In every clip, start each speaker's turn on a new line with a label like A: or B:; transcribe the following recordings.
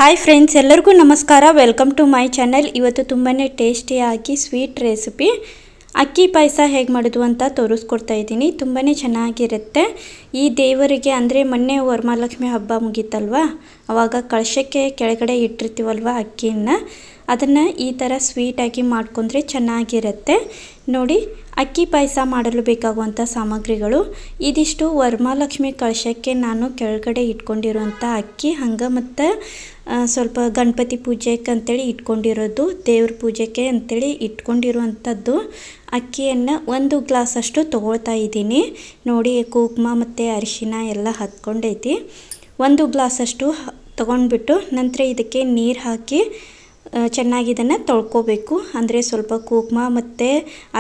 A: Hi friends, ಎಲ್ಲರಿಗೂ ನಮಸ್ಕಾರ. Welcome to my channel. ಇವತ್ತು ತುಂಬಾ ಟೇಸ್ಟಿಯಾಗಿ ಸ್ವೀಟ್ ರೆಸಿಪಿ ಅಕ್ಕಿ ಪಾಯಸ ಹೇಗೆ ಮಾಡೋದು ಅಂತ ತೋರಿಸ್ಕೊಡ್ತಾ ಇದ್ದೀನಿ. ತುಂಬಾ ಚೆನ್ನಾಗಿರುತ್ತೆ. ಈ ದೇವರಿಗೆ ಅಂದರೆ ಮೊನ್ನೆ ವರಮಹಾಲಕ್ಷ್ಮಿ ಹಬ್ಬ ಮುಗೀತಲ್ವ, ಆವಾಗ ಕಳಶಕ್ಕೆ ಕೆಳಗಡೆ ಇಟ್ಟಿರ್ತೀವಲ್ವ ಅಕ್ಕಿಯನ್ನು, ಅದನ್ನು ಈ ಥರ ಸ್ವೀಟಾಗಿ ಮಾಡ್ಕೊಂಡ್ರೆ ಚೆನ್ನಾಗಿರುತ್ತೆ. ನೋಡಿ, ಅಕ್ಕಿ ಪಾಯಸ ಮಾಡಲು ಬೇಕಾಗುವಂಥ ಸಾಮಗ್ರಿಗಳು ಇದಿಷ್ಟು. ವರಮಹಾಲಕ್ಷ್ಮಿ ಕಳಶಕ್ಕೆ ನಾನು ಕೆಳಗಡೆ ಇಟ್ಕೊಂಡಿರುವಂಥ ಅಕ್ಕಿ, ಹಂಗೆ ಮತ್ತು ಸ್ವಲ್ಪ ಗಣಪತಿ ಪೂಜೆಗೆ ಅಂತೇಳಿ ಇಟ್ಕೊಂಡಿರೋದು, ದೇವ್ರ ಪೂಜೆಗೆ ಅಂತೇಳಿ ಇಟ್ಕೊಂಡಿರುವಂಥದ್ದು ಅಕ್ಕಿಯನ್ನು 1 ಗ್ಲಾಸಷ್ಟು ತೊಗೊಳ್ತಾ ಇದ್ದೀನಿ. ನೋಡಿ, ಕುಂಕುಮ ಮತ್ತು ಅರಿಶಿನ ಎಲ್ಲ ಹತ್ಕೊಂಡೈತಿ. 1 ಗ್ಲಾಸಷ್ಟು ತೊಗೊಂಡ್ಬಿಟ್ಟು ನಂತರ ಇದಕ್ಕೆ ನೀರು ಹಾಕಿ ಚೆನ್ನಾಗಿ ಇದನ್ನು ತೊಳ್ಕೊಬೇಕು. ಅಂದರೆ ಸ್ವಲ್ಪ ಕುಂಕುಮ ಮತ್ತು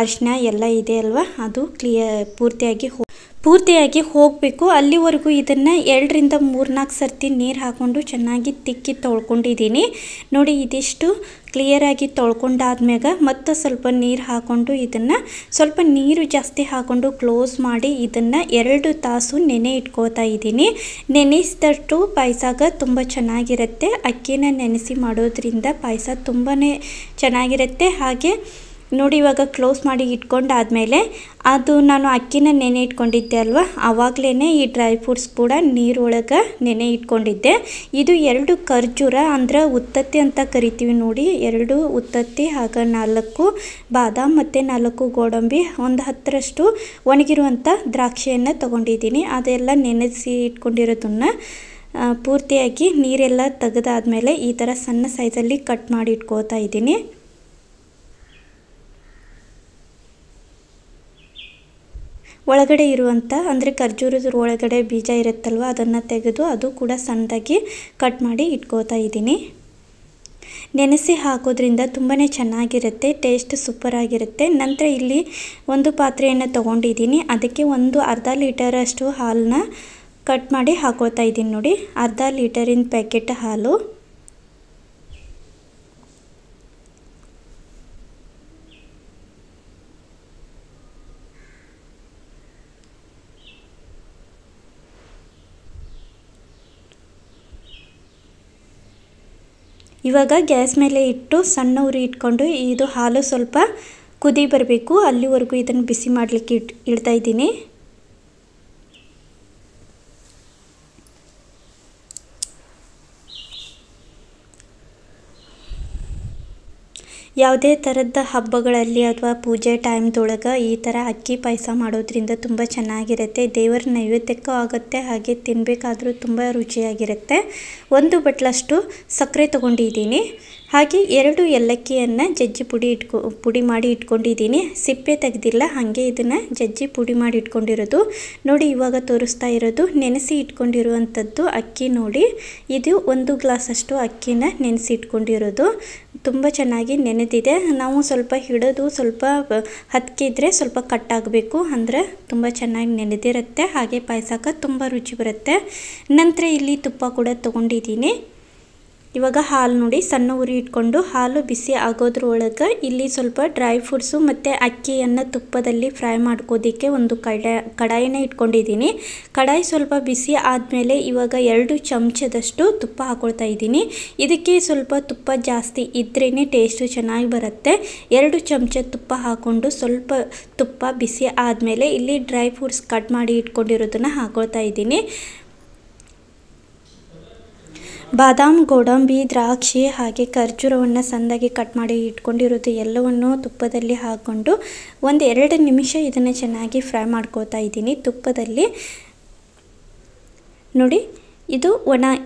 A: ಅರಿಶಿನ ಎಲ್ಲ ಇದೆ ಅಲ್ವಾ, ಅದು ಪೂರ್ತಿಯಾಗಿ ಹೋಗಬೇಕು. ಅಲ್ಲಿವರೆಗೂ ಇದನ್ನು 2 ರಿಂದ 3-4 ಸರ್ತಿ ನೀರು ಹಾಕ್ಕೊಂಡು ಚೆನ್ನಾಗಿ ತಿಕ್ಕಿ ತೊಳ್ಕೊಂಡಿದ್ದೀನಿ. ನೋಡಿ, ಇದಿಷ್ಟು ಕ್ಲಿಯರಾಗಿ ತೊಳ್ಕೊಂಡಾದ್ಮ್ಯಾಗ ಮತ್ತು ಸ್ವಲ್ಪ ನೀರು ಹಾಕ್ಕೊಂಡು ಇದನ್ನು ಸ್ವಲ್ಪ ನೀರು ಜಾಸ್ತಿ ಹಾಕ್ಕೊಂಡು ಕ್ಲೋಸ್ ಮಾಡಿ ಇದನ್ನು 2 ತಾಸು ನೆನೆ ಇಟ್ಕೊಳ್ತಾ ಇದ್ದೀನಿ. ನೆನೆಸಿದಷ್ಟು ಪಾಯಸಾಗ ತುಂಬ ಚೆನ್ನಾಗಿರುತ್ತೆ. ಅಕ್ಕಿನ ನೆನೆಸಿ ಮಾಡೋದ್ರಿಂದ ಪಾಯಸ ತುಂಬಾ ಚೆನ್ನಾಗಿರುತ್ತೆ. ಹಾಗೆ ನೋಡಿ, ಇವಾಗ ಕ್ಲೋಸ್ ಮಾಡಿ ಇಟ್ಕೊಂಡಾದ್ಮೇಲೆ ಅದು ನಾನು ಅಕ್ಕಿನ ನೆನೆ ಇಟ್ಕೊಂಡಿದ್ದೆ ಅಲ್ವಾ, ಆವಾಗಲೇ ಈ ಡ್ರೈ ಫ್ರೂಟ್ಸ್ ಕೂಡ ನೀರೊಳಗೆ ನೆನೆ ಇಟ್ಕೊಂಡಿದ್ದೆ. ಇದು 2 ಖರ್ಜೂರ ಅಂದರೆ ಉತ್ತತ್ತಿ ಅಂತ ಕರಿತೀವಿ ನೋಡಿ, 2 ಉತ್ತತ್ತಿ, ಹಾಗೆ 4 ಬಾದಾಮ್ ಮತ್ತು 4 ಗೋಡಂಬಿ, ಒಂದು 10ರಷ್ಟು ಒಣಗಿರುವಂಥ ದ್ರಾಕ್ಷಿಯನ್ನು ತೊಗೊಂಡಿದ್ದೀನಿ. ಅದೆಲ್ಲ ನೆನೆಸಿ ಇಟ್ಕೊಂಡಿರೋದನ್ನು ಪೂರ್ತಿಯಾಗಿ ನೀರೆಲ್ಲ ತೆಗೆದಾದ್ಮೇಲೆ ಈ ಥರ ಸಣ್ಣ ಸೈಜಲ್ಲಿ ಕಟ್ ಮಾಡಿ ಇಟ್ಕೋತಾ ಇದ್ದೀನಿ. ಒಳಗಡೆ ಇರುವಂಥ ಅಂದರೆ ಖರ್ಜೂರದ ಒಳಗಡೆ ಬೀಜ ಇರುತ್ತಲ್ವ, ಅದನ್ನು ತೆಗೆದು ಅದು ಕೂಡ ಸಣ್ಣದಾಗಿ ಕಟ್ ಮಾಡಿ ಇಟ್ಕೋತಾ ಇದ್ದೀನಿ. ನೆನೆಸಿ ಹಾಕೋದ್ರಿಂದ ತುಂಬಾ ಚೆನ್ನಾಗಿರುತ್ತೆ, ಟೇಸ್ಟ್ ಸೂಪರಾಗಿರುತ್ತೆ. ನಂತರ ಇಲ್ಲಿ ಒಂದು ಪಾತ್ರೆಯನ್ನು ತೊಗೊಂಡಿದ್ದೀನಿ. ಅದಕ್ಕೆ ಒಂದು ಅರ್ಧ ಲೀಟರಷ್ಟು ಹಾಲನ್ನ ಕಟ್ ಮಾಡಿ ಹಾಕೊಳ್ತಾ ಇದ್ದೀನಿ. ನೋಡಿ, ಅರ್ಧ ಲೀಟರಿನ ಪ್ಯಾಕೆಟ್ ಹಾಲು. ಇವಾಗ ಗ್ಯಾಸ್ ಮೇಲೆ ಇಟ್ಟು ಸಣ್ಣ ಉರಿ ಇಟ್ಕೊಂಡು ಇದು ಹಾಲು ಸ್ವಲ್ಪ ಕುದಿ ಬರಬೇಕು, ಅಲ್ಲಿವರೆಗೂ ಇದನ್ನು ಬಿಸಿ ಮಾಡಲಿಕ್ಕೆ ಇಡ್ತಾ ಇದ್ದೀನಿ. ಯಾವುದೇ ಥರದ ಹಬ್ಬಗಳಲ್ಲಿ ಅಥವಾ ಪೂಜೆ ಟೈಮ್ದೊಳಗೆ ಈ ಥರ ಅಕ್ಕಿ ಪಾಯಸ ಮಾಡೋದ್ರಿಂದ ತುಂಬ ಚೆನ್ನಾಗಿರುತ್ತೆ. ದೇವರ ನೈವೇದ್ಯಕ್ಕೂ ಆಗುತ್ತೆ, ಹಾಗೆ ತಿನ್ನಬೇಕಾದ್ರೂ ತುಂಬ ರುಚಿಯಾಗಿರುತ್ತೆ. 1 ಬಟ್ಲಷ್ಟು ಸಕ್ಕರೆ ತೊಗೊಂಡಿದ್ದೀನಿ. ಹಾಗೆ 2 ಏಲಕ್ಕಿಯನ್ನು ಜಜ್ಜಿ ಪುಡಿ ಮಾಡಿ ಇಟ್ಕೊಂಡಿದ್ದೀನಿ. ಸಿಪ್ಪೆ ತೆಗೆದಿಲ್ಲ, ಹಾಗೆ ಇದನ್ನು ಜಜ್ಜಿ ಪುಡಿ ಮಾಡಿ ಇಟ್ಕೊಂಡಿರೋದು. ನೋಡಿ, ಇವಾಗ ತೋರಿಸ್ತಾ ಇರೋದು ನೆನೆಸಿ ಇಟ್ಕೊಂಡಿರುವಂಥದ್ದು ಅಕ್ಕಿ. ನೋಡಿ, ಇದು 1 ಗ್ಲಾಸಷ್ಟು ಅಕ್ಕಿನ ನೆನೆಸಿ ಇಟ್ಕೊಂಡಿರೋದು. ತುಂಬ ಚೆನ್ನಾಗಿ ನೆನೆದಿದೆ. ನಾವು ಸ್ವಲ್ಪ ಹಿಡಿದು ಸ್ವಲ್ಪ ಹತ್ಕಿದ್ರೆ ಸ್ವಲ್ಪ ಕಟ್ಟಾಗಬೇಕು, ಅಂದರೆ ತುಂಬ ಚೆನ್ನಾಗಿ ನೆನೆದಿರುತ್ತೆ. ಹಾಗೆ ಪಾಯಸಕ್ಕೆ ತುಂಬ ರುಚಿ ಬರುತ್ತೆ. ನಂತರ ಇಲ್ಲಿ ತುಪ್ಪ ಕೂಡ ತೊಗೊಂಡಿದ್ದೀನಿ. ಇವಾಗ ಹಾಲು ನೋಡಿ, ಸಣ್ಣ ಉರಿ ಇಟ್ಕೊಂಡು ಹಾಲು ಬಿಸಿ ಆಗೋದ್ರೊಳಗೆ ಇಲ್ಲಿ ಸ್ವಲ್ಪ ಡ್ರೈ ಫ್ರೂಟ್ಸು ಮತ್ತು ಅಕ್ಕಿಯನ್ನು ತುಪ್ಪದಲ್ಲಿ ಫ್ರೈ ಮಾಡ್ಕೋದಕ್ಕೆ ಒಂದು ಕಡಾಯಿನ ಇಟ್ಕೊಂಡಿದ್ದೀನಿ. ಕಡಾಯಿ ಸ್ವಲ್ಪ ಬಿಸಿ ಆದಮೇಲೆ ಇವಾಗ 2 ಚಮಚದಷ್ಟು ತುಪ್ಪ ಹಾಕ್ಕೊಳ್ತಾ ಇದ್ದೀನಿ. ಇದಕ್ಕೆ ಸ್ವಲ್ಪ ತುಪ್ಪ ಜಾಸ್ತಿ ಇದ್ರೇ ಟೇಸ್ಟು ಚೆನ್ನಾಗಿ ಬರುತ್ತೆ. 2 ಚಮಚ ತುಪ್ಪ ಹಾಕ್ಕೊಂಡು ಸ್ವಲ್ಪ ತುಪ್ಪ ಬಿಸಿ ಆದಮೇಲೆ ಇಲ್ಲಿ ಡ್ರೈ ಫ್ರೂಟ್ಸ್ ಕಟ್ ಮಾಡಿ ಇಟ್ಕೊಂಡಿರೋದನ್ನು ಹಾಕ್ಕೊಳ್ತಾ ಇದ್ದೀನಿ. ಬಾದಾಮ್, ಗೋಡಂಬಿ, ದ್ರಾಕ್ಷಿ ಹಾಗೆ ಖರ್ಜೂರವನ್ನು ಸಣ್ಣದಾಗಿ ಕಟ್ ಮಾಡಿ ಇಟ್ಕೊಂಡಿರೋದು ಎಲ್ಲವನ್ನು ತುಪ್ಪದಲ್ಲಿ ಹಾಕ್ಕೊಂಡು 1-2 ನಿಮಿಷ ಇದನ್ನು ಚೆನ್ನಾಗಿ ಫ್ರೈ ಮಾಡ್ಕೋತಾ ಇದ್ದೀನಿ ತುಪ್ಪದಲ್ಲಿ. ನೋಡಿ, ಇದು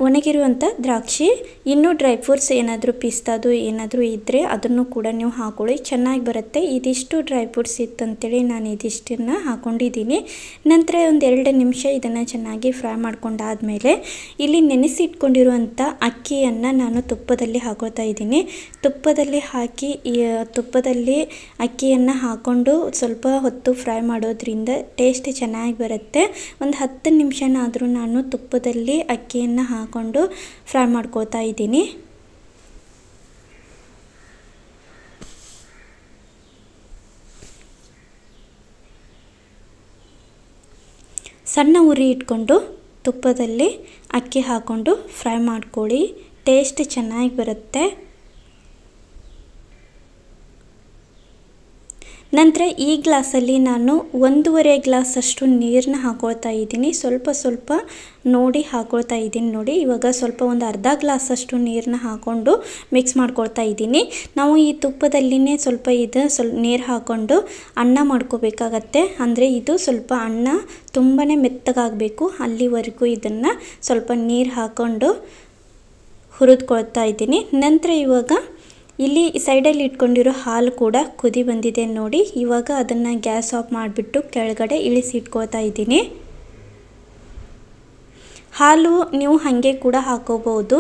A: ಒಣಗಿರುವಂಥ ದ್ರಾಕ್ಷಿ. ಇನ್ನೂ ಡ್ರೈ ಫ್ರೂಟ್ಸ್ ಏನಾದರೂ ಪಿಸ್ತಾದು ಏನಾದರೂ ಇದ್ದರೆ ಅದನ್ನು ಕೂಡ ನೀವು ಹಾಕೊಳ್ಳಿ, ಚೆನ್ನಾಗಿ ಬರುತ್ತೆ. ಇದಿಷ್ಟು ಡ್ರೈ ಫ್ರೂಟ್ಸ್ ಇತ್ತಂತೇಳಿ ನಾನು ಇದಿಷ್ಟನ್ನು ಹಾಕ್ಕೊಂಡಿದ್ದೀನಿ. ನಂತರ 1-2 ನಿಮಿಷ ಇದನ್ನು ಚೆನ್ನಾಗಿ ಫ್ರೈ ಮಾಡ್ಕೊಂಡಾದಮೇಲೆ ಇಲ್ಲಿ ನೆನೆಸಿ ಇಟ್ಕೊಂಡಿರುವಂಥ ಅಕ್ಕಿಯನ್ನು ನಾನು ತುಪ್ಪದಲ್ಲಿ ಹಾಕೊಳ್ತಾ ಇದ್ದೀನಿ. ತುಪ್ಪದಲ್ಲಿ ಹಾಕಿ ತುಪ್ಪದಲ್ಲಿ ಅಕ್ಕಿಯನ್ನು ಹಾಕ್ಕೊಂಡು ಸ್ವಲ್ಪ ಹೊತ್ತು ಫ್ರೈ ಮಾಡೋದ್ರಿಂದ ಟೇಸ್ಟ್ ಚೆನ್ನಾಗಿ ಬರುತ್ತೆ. ಒಂದು 10 ನಿಮಿಷನಾದರೂ ನಾನು ತುಪ್ಪದಲ್ಲಿ ಅಕ್ಕಿಯನ್ನು ಹಾಕ್ಕೊಂಡು ಫ್ರೈ ಮಾಡ್ಕೋತಾ ಇದ್ದೀನಿ. ಸಣ್ಣ ಉರಿ ಇಟ್ಕೊಂಡು ತುಪ್ಪದಲ್ಲಿ ಅಕ್ಕಿ ಹಾಕ್ಕೊಂಡು ಫ್ರೈ ಮಾಡ್ಕೊಳ್ಳಿ. ಟೇಸ್ಟ್ ಚೆನ್ನಾಗಿ ಬರುತ್ತೆ. ನಂತರ ಈ ಗ್ಲಾಸಲ್ಲಿ ನಾನು 1.5 ಗ್ಲಾಸಷ್ಟು ನೀರನ್ನ ಹಾಕೊಳ್ತಾ ಇದ್ದೀನಿ. ಸ್ವಲ್ಪ ನೋಡಿ ಹಾಕೊಳ್ತಾ ಇದ್ದೀನಿ. ನೋಡಿ ಇವಾಗ ಸ್ವಲ್ಪ ಒಂದು ಅರ್ಧ ಗ್ಲಾಸಷ್ಟು ನೀರನ್ನ ಹಾಕ್ಕೊಂಡು ಮಿಕ್ಸ್ ಮಾಡ್ಕೊಳ್ತಾ ಇದ್ದೀನಿ. ನಾವು ಈ ತುಪ್ಪದಲ್ಲಿನೇ ಸ್ವಲ್ಪ ನೀರು ಹಾಕ್ಕೊಂಡು ಅನ್ನ ಮಾಡ್ಕೋಬೇಕಾಗತ್ತೆ. ಅಂದರೆ ಇದು ಸ್ವಲ್ಪ ಅನ್ನ ತುಂಬಾ ಮೆತ್ತಗಾಗಬೇಕು, ಅಲ್ಲಿವರೆಗೂ ಇದನ್ನು ಸ್ವಲ್ಪ ನೀರು ಹಾಕ್ಕೊಂಡು ಹುರಿದ್ಕೊಳ್ತಾ ಇದ್ದೀನಿ. ನಂತರ ಇವಾಗ ಇಲ್ಲಿ ಸೈಡಲ್ಲಿ ಇಟ್ಕೊಂಡಿರೋ ಹಾಲು ಕೂಡ ಕುದಿ ಬಂದಿದೆ ನೋಡಿ. ಇವಾಗ ಅದನ್ನು ಗ್ಯಾಸ್ ಆಫ್ ಮಾಡಿಬಿಟ್ಟು ಕೆಳಗಡೆ ಇಳಿಸಿ ಇಟ್ಕೊಳ್ತಾ ಇದ್ದೀನಿ. ಹಾಲು ನೀವು ಹಾಗೆ ಕೂಡ ಹಾಕೋಬಹುದು.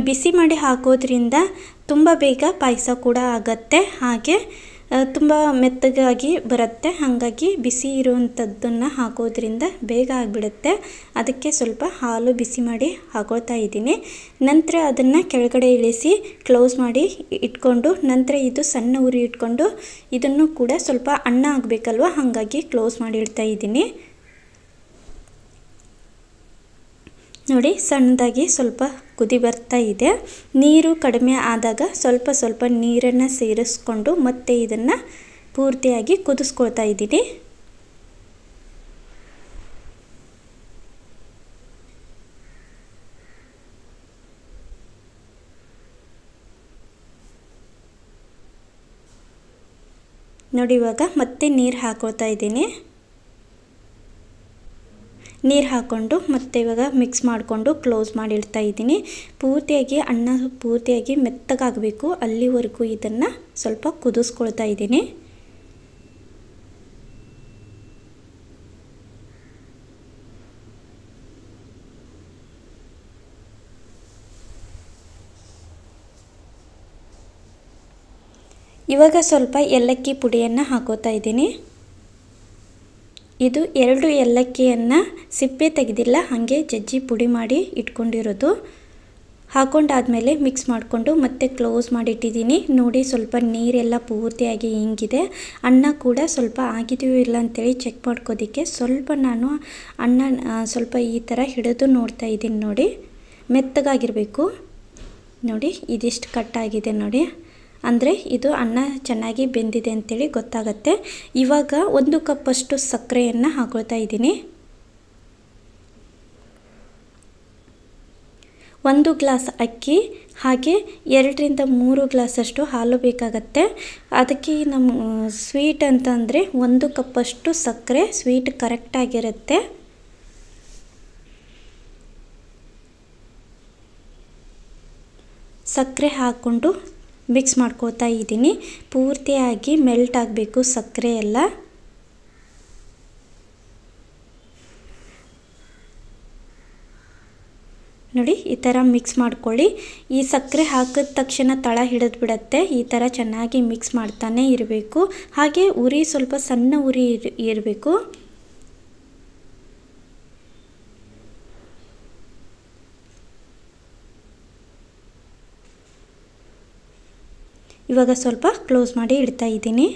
A: ಬಿಸಿ ಮಾಡಿ ಹಾಕೋದ್ರಿಂದ ತುಂಬ ಬೇಗ ಪಾಯಸ ಕೂಡ ಆಗುತ್ತೆ, ಹಾಗೆ ತುಂಬ ಮೆತ್ತಗಾಗಿ ಬರುತ್ತೆ. ಹಾಗಾಗಿ ಬಿಸಿ ಇರುವಂಥದ್ದನ್ನು ಹಾಕೋದ್ರಿಂದ ಬೇಗ ಆಗಿಬಿಡುತ್ತೆ. ಅದಕ್ಕೆ ಸ್ವಲ್ಪ ಹಾಲು ಬಿಸಿ ಮಾಡಿ ಹಾಕೊಳ್ತಾ ಇದ್ದೀನಿ. ನಂತರ ಅದನ್ನು ಕೆಳಗಡೆ ಇಳಿಸಿ ಕ್ಲೋಸ್ ಮಾಡಿ ಇಟ್ಕೊಂಡು, ನಂತರ ಇದು ಸಣ್ಣ ಉರಿ ಇಟ್ಕೊಂಡು ಇದನ್ನು ಕೂಡ ಸ್ವಲ್ಪ ಅನ್ನ ಆಗಬೇಕಲ್ವ, ಹಾಗಾಗಿ ಕ್ಲೋಸ್ ಮಾಡಿ ಇಡ್ತಾ ಇದ್ದೀನಿ. ನೋಡಿ ಸಣ್ಣದಾಗಿ ಸ್ವಲ್ಪ ಕುದಿ ಬರ್ತಾ ಇದೆ. ನೀರು ಕಡಿಮೆ ಆದಾಗ ಸ್ವಲ್ಪ ನೀರನ್ನು ಸೇರಿಸ್ಕೊಂಡು ಮತ್ತೆ ಇದನ್ನು ಪೂರ್ತಿಯಾಗಿ ಕುದಿಸ್ಕೊಳ್ತಾ ಇದ್ದೀನಿ. ನೋಡಿ ಇವಾಗ ಮತ್ತೆ ನೀರು ಹಾಕೊಳ್ತಾ ಇದ್ದೀನಿ. ನೀರು ಹಾಕ್ಕೊಂಡು ಮತ್ತೆ ಇವಾಗ ಮಿಕ್ಸ್ ಮಾಡಿಕೊಂಡು ಕ್ಲೋಸ್ ಮಾಡಿ ಇಡ್ತಾ ಇದ್ದೀನಿ. ಪೂರ್ತಿಯಾಗಿ ಅನ್ನ ಪೂರ್ತಿಯಾಗಿ ಮೆತ್ತಗಾಗಬೇಕು, ಅಲ್ಲಿವರೆಗೂ ಇದನ್ನು ಸ್ವಲ್ಪ ಕುದಿಸ್ಕೊಳ್ತಾ ಇದ್ದೀನಿ. ಇವಾಗ ಸ್ವಲ್ಪ ಏಲಕ್ಕಿ ಪುಡಿಯನ್ನು ಹಾಕೋತಾ ಇದ್ದೀನಿ. ಇದು 2 ಏಲಕ್ಕಿಯನ್ನು ಸಿಪ್ಪೆ ತೆಗೆದಿಲ್ಲ, ಹಾಗೆ ಜಜ್ಜಿ ಪುಡಿ ಮಾಡಿ ಇಟ್ಕೊಂಡಿರೋದು. ಹಾಕೊಂಡಾದಮೇಲೆ ಮಿಕ್ಸ್ ಮಾಡಿಕೊಂಡು ಮತ್ತೆ ಕ್ಲೋಸ್ ಮಾಡಿಟ್ಟಿದ್ದೀನಿ. ನೋಡಿ ಸ್ವಲ್ಪ ನೀರೆಲ್ಲ ಪೂರ್ತಿಯಾಗಿ ಹಿಂಗಿದೆ. ಅನ್ನ ಕೂಡ ಸ್ವಲ್ಪ ಆಗಿದೆಯೋ ಇಲ್ಲ ಅಂತೇಳಿ ಚೆಕ್ ಮಾಡ್ಕೋದಕ್ಕೆ ಸ್ವಲ್ಪ ನಾನು ಅನ್ನ ಸ್ವಲ್ಪ ಈ ಥರ ಹಿಡಿದು ನೋಡ್ತಾ ಇದ್ದೀನಿ. ನೋಡಿ ಮೆತ್ತಗಾಗಿರಬೇಕು. ನೋಡಿ ಇದಿಷ್ಟು ಕಟ್ಟಾಗಿದೆ ನೋಡಿ, ಅಂದರೆ ಇದು ಅನ್ನ ಚೆನ್ನಾಗಿ ಬೆಂದಿದೆ ಅಂತೇಳಿ ಗೊತ್ತಾಗತ್ತೆ. ಇವಾಗ 1 ಕಪ್ಪಷ್ಟು ಸಕ್ಕರೆಯನ್ನು ಹಾಕೊಳ್ತಾ ಇದ್ದೀನಿ. 1 ಗ್ಲಾಸ್ ಅಕ್ಕಿ ಹಾಗೆ 2ರಿಂದ 3 ಗ್ಲಾಸಷ್ಟು ಹಾಲು ಬೇಕಾಗತ್ತೆ. ಅದಕ್ಕೆ ನಮ್ಮ ಸ್ವೀಟ್ ಅಂತಂದರೆ 1 ಕಪ್ಪಷ್ಟು ಸಕ್ಕರೆ ಸ್ವೀಟ್ ಕರೆಕ್ಟಾಗಿರುತ್ತೆ. ಸಕ್ಕರೆ ಹಾಕ್ಕೊಂಡು ಮಿಕ್ಸ್ ಮಾಡ್ಕೋತಾ ಇದ್ದೀನಿ. ಪೂರ್ತಿಯಾಗಿ ಮೆಲ್ಟ್ ಆಗಬೇಕು ಸಕ್ಕರೆ ಎಲ್ಲ. ನೋಡಿ ಈ ಥರ ಮಿಕ್ಸ್ ಮಾಡ್ಕೊಳ್ಳಿ. ಈ ಸಕ್ಕರೆ ಹಾಕಿದ ತಕ್ಷಣ ತಳ ಹಿಡಿದು ಬಿಡುತ್ತೆ. ಈ ಥರ ಚೆನ್ನಾಗಿ ಮಿಕ್ಸ್ ಮಾಡ್ತಾನೆ ಇರಬೇಕು. ಹಾಗೆ ಉರಿ ಸ್ವಲ್ಪ ಸಣ್ಣ ಉರಿ ಇರಬೇಕು. ಇವಾಗ ಸ್ವಲ್ಪ ಕ್ಲೋಸ್ ಮಾಡಿ ಇಡ್ತಾ ಇದ್ದೀನಿ.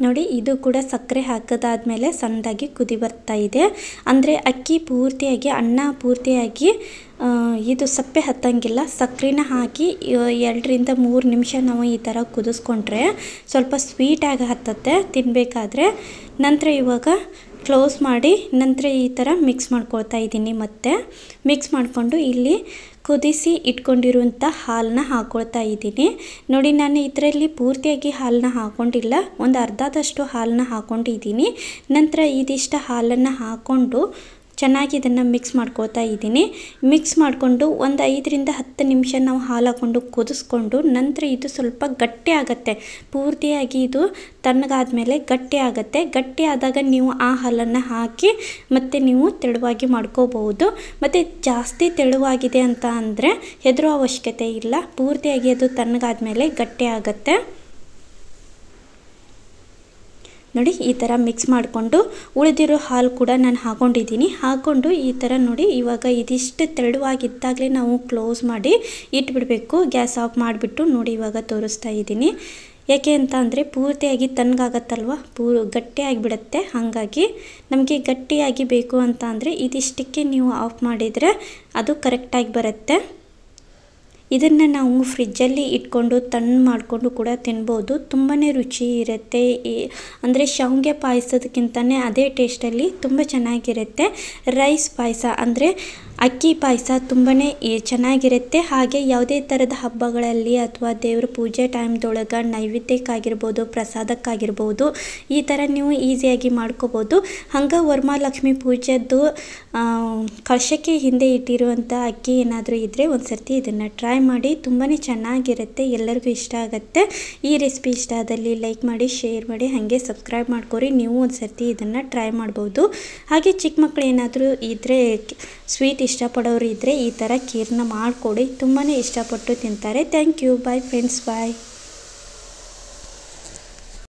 A: ನೋಡಿ ಇದು ಕೂಡ ಸಕ್ಕರೆ ಹಾಕಿದಾದ್ಮೇಲೆ ಸಣ್ಣದಾಗಿ ಕುದಿ ಬರ್ತಾ ಇದೆ. ಅಂದರೆ ಅಕ್ಕಿ ಪೂರ್ತಿಯಾಗಿ ಅನ್ನ ಪೂರ್ತಿಯಾಗಿ ಇದು ಸಪ್ಪೆ ಹತ್ತಂಗಿಲ್ಲ. ಸಕ್ಕರೆನ ಹಾಕಿ 2ರಿಂದ 3 ನಿಮಿಷ ನಾವು ಈ ಥರ ಕುದಿಸ್ಕೊಂಡ್ರೆ ಸ್ವಲ್ಪ ಸ್ವೀಟಾಗಿ ಹತ್ತತ್ತೆ ತಿನ್ನಬೇಕಾದ್ರೆ. ನಂತರ ಇವಾಗ ಕ್ಲೋಸ್ ಮಾಡಿ ನಂತರ ಈ ಥರ ಮಿಕ್ಸ್ ಮಾಡ್ಕೊಳ್ತಾ ಇದ್ದೀನಿ. ಮತ್ತೆ ಮಿಕ್ಸ್ ಮಾಡಿಕೊಂಡು ಇಲ್ಲಿ ಕುದಿಸಿ ಇಟ್ಕೊಂಡಿರುವಂಥ ಹಾಲನ್ನ ಹಾಕ್ಕೊಳ್ತಾ ಇದ್ದೀನಿ. ನೋಡಿ ನಾನು ಇದರಲ್ಲಿ ಪೂರ್ತಿಯಾಗಿ ಹಾಲನ್ನ ಹಾಕ್ಕೊಂಡಿಲ್ಲ, ಒಂದು ಅರ್ಧದಷ್ಟು ಹಾಲನ್ನ ಹಾಕ್ಕೊಂಡಿದ್ದೀನಿ. ನಂತರ ಇದಿಷ್ಟು ಹಾಲನ್ನು ಹಾಕ್ಕೊಂಡು ಚೆನ್ನಾಗಿ ಇದನ್ನು ಮಿಕ್ಸ್ ಮಾಡ್ಕೊಳ್ತಾ ಇದ್ದೀನಿ. ಮಿಕ್ಸ್ ಮಾಡಿಕೊಂಡು ಒಂದು 5ರಿಂದ 10 ನಿಮಿಷ ನಾವು ಹಾಲು ಹಾಕ್ಕೊಂಡು ಕುದಿಸ್ಕೊಂಡು ನಂತರ ಇದು ಸ್ವಲ್ಪ ಗಟ್ಟಿ ಆಗುತ್ತೆ. ಪೂರ್ತಿಯಾಗಿ ಇದು ತಣ್ಣಗಾದ್ಮೇಲೆ ಗಟ್ಟಿ ಆಗುತ್ತೆ. ಗಟ್ಟಿ ಆದಾಗ ನೀವು ಆ ಹಾಲನ್ನು ಹಾಕಿ ಮತ್ತು ನೀವು ತೆಳುವಾಗಿ ಮಾಡ್ಕೋಬಹುದು. ಮತ್ತು ಜಾಸ್ತಿ ತೆಳುವಾಗಿದೆ ಅಂತ ಅಂದರೆ ಹೆದರೋ ಅವಶ್ಯಕತೆ ಇಲ್ಲ. ಪೂರ್ತಿಯಾಗಿ ಅದು ತಣ್ಣಗಾದ್ಮೇಲೆ ಗಟ್ಟಿ ಆಗುತ್ತೆ. ನೋಡಿ ಈ ಥರ ಮಿಕ್ಸ್ ಮಾಡಿಕೊಂಡು ಉಳಿದಿರೋ ಹಾಲು ಕೂಡ ನಾನು ಹಾಕ್ಕೊಂಡಿದ್ದೀನಿ. ಹಾಕ್ಕೊಂಡು ಈ ಥರ ನೋಡಿ ಇವಾಗ ಇದಿಷ್ಟು ತೆಳುವಾಗಿದ್ದಾಗಲೇ ನಾವು ಕ್ಲೋಸ್ ಮಾಡಿ ಇಟ್ಬಿಡಬೇಕು. ಗ್ಯಾಸ್ ಆಫ್ ಮಾಡಿಬಿಟ್ಟು ನೋಡಿ ಇವಾಗ ತೋರಿಸ್ತಾ ಇದ್ದೀನಿ. ಯಾಕೆ ಅಂತ ಅಂದರೆ ಪೂರ್ತಿಯಾಗಿ ತಣ್ಣಗಾಗತ್ತಲ್ವ ಗಟ್ಟಿಯಾಗಿಬಿಡುತ್ತೆ. ಹಾಗಾಗಿ ನಮಗೆ ಗಟ್ಟಿಯಾಗಿ ಬೇಕು ಅಂತ ಅಂದರೆ ಇದಿಷ್ಟಕ್ಕೆ ನೀವು ಆಫ್ ಮಾಡಿದರೆ ಅದು ಕರೆಕ್ಟಾಗಿ ಬರುತ್ತೆ. ಇದನ್ನು ನಾವು ಫ್ರಿಜ್ಜಲ್ಲಿ ಇಟ್ಕೊಂಡು ತಣ್ಣು ಮಾಡಿಕೊಂಡು ಕೂಡ ತಿನ್ಬೋದು. ತುಂಬಾ ರುಚಿ ಇರುತ್ತೆ. ಅಂದರೆ ಶಾವಿಗೆ ಪಾಯಸದಕ್ಕಿಂತಲೇ ಅದೇ ಟೇಸ್ಟಲ್ಲಿ ತುಂಬ ಚೆನ್ನಾಗಿರುತ್ತೆ. ರೈಸ್ ಪಾಯಸ ಅಂದರೆ ಅಕ್ಕಿ ಪಾಯಸ ತುಂಬಾ ಚೆನ್ನಾಗಿರುತ್ತೆ. ಹಾಗೆ ಯಾವುದೇ ಥರದ ಹಬ್ಬಗಳಲ್ಲಿ ಅಥವಾ ದೇವ್ರ ಪೂಜೆ ಟೈಮ್ದೊಳಗೆ ನೈವೇದ್ಯಕ್ಕಾಗಿರ್ಬೋದು, ಪ್ರಸಾದಕ್ಕಾಗಿರ್ಬೋದು, ಈ ಥರ ನೀವು ಈಸಿಯಾಗಿ ಮಾಡ್ಕೋಬೋದು. ಹಂಗೆ ವರಮಹಾಲಕ್ಷ್ಮಿ ಪೂಜೆದ್ದು ಕಳಶಕ್ಕೆ ಹಿಂದೆ ಇಟ್ಟಿರುವಂಥ ಅಕ್ಕಿ ಏನಾದರೂ ಇದ್ದರೆ ಒಂದು ಸರ್ತಿ ಇದನ್ನು ಟ್ರೈ ಮಾಡಿ. ತುಂಬಾ ಚೆನ್ನಾಗಿರುತ್ತೆ, ಎಲ್ಲರಿಗೂ ಇಷ್ಟ ಆಗುತ್ತೆ. ಈ ರೆಸಿಪಿ ಇಷ್ಟ ಆದಲ್ಲಿ ಲೈಕ್ ಮಾಡಿ, ಶೇರ್ ಮಾಡಿ, ಹಾಗೆ ಸಬ್ಸ್ಕ್ರೈಬ್ ಮಾಡ್ಕೊರಿ. ನೀವು ಒಂದು ಸರ್ತಿ ಇದನ್ನು ಟ್ರೈ ಮಾಡ್ಬೋದು. ಹಾಗೆ ಚಿಕ್ಕ ಮಕ್ಕಳು ಏನಾದರೂ ಇದ್ದರೆ, ಸ್ವೀಟ್ ಇಷ್ಟಪಡೋರು ಇದ್ದರೆ ಈ ಥರ ಖೀರನ್ನ ಮಾಡಿಕೊಡಿ. ತುಂಬಾ ಇಷ್ಟಪಟ್ಟು ತಿಂತಾರೆ. Thank you. Bye friends, bye.